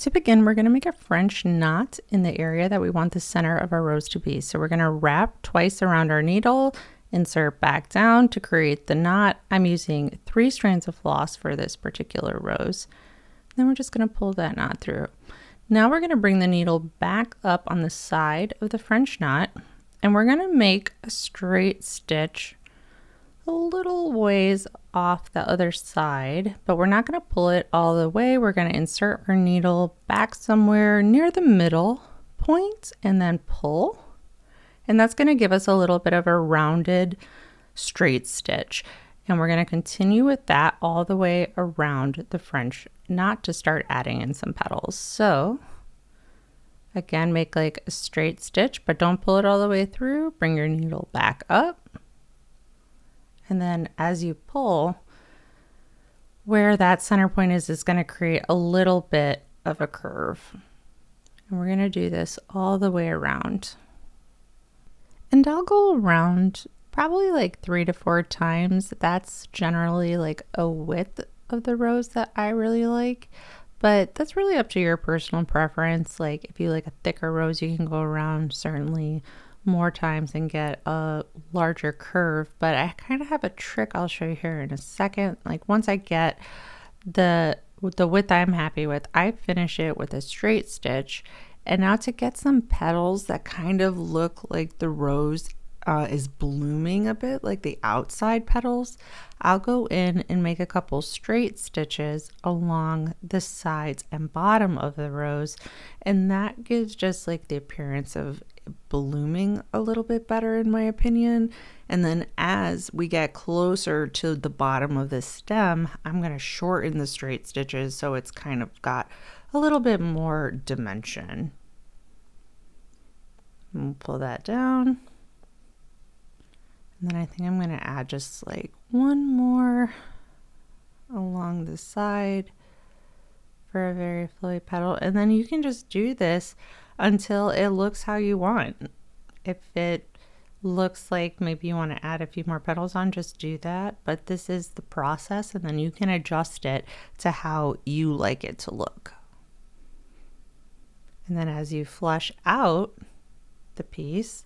To begin, we're going to make a French knot in the area that we want the center of our rose to be. So we're going to wrap twice around our needle, insert back down to create the knot. I'm using 3 strands of floss for this particular rose. Then we're just going to pull that knot through. Now we're going to bring the needle back up on the side of the French knot, and we're going to make a straight stitch a little ways off the other side, but we're not going to pull it all the way. We're going to insert our needle back somewhere near the middle point and then pull. And that's going to give us a little bit of a rounded straight stitch. And we're going to continue with that all the way around the French knot to start adding in some petals. So again, make like a straight stitch, but don't pull it all the way through. Bring your needle back up. And then as you pull, where that center point is going to create a little bit of a curve. And we're going to do this all the way around. And I'll go around probably like 3 to 4 times. That's generally like a width of the rose that I really like. But that's really up to your personal preference. Like if you like a thicker rose, you can go around certainly more times and get a larger curve, but I kind of have a trick I'll show you here in a second. Like once I get the width I'm happy with, I finish it with a straight stitch. And now to get some petals that kind of look like the rose is blooming a bit, like the outside petals, I'll go in and make a couple straight stitches along the sides and bottom of the rose, and that gives just like the appearance of blooming a little bit better in my opinion. And then as we get closer to the bottom of the stem, I'm going to shorten the straight stitches so it's kind of got a little bit more dimension. And we'll pull that down. And then I think I'm going to add just like one more along the side for a very flowy petal. And then you can just do this until it looks how you want. If it looks like maybe you want to add a few more petals on, just do that. But this is the process, and then you can adjust it to how you like it to look. And then as you flush out the piece,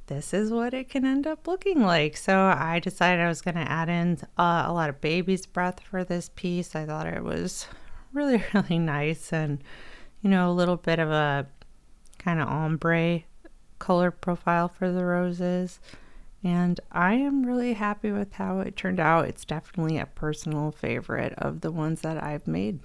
this is what it can end up looking like. So I decided I was going to add in a lot of baby's breath for this piece. I thought it was really, really nice, and you know, a little bit of a kind of ombre color profile for the roses. And I am really happy with how it turned out. It's definitely a personal favorite of the ones that I've made.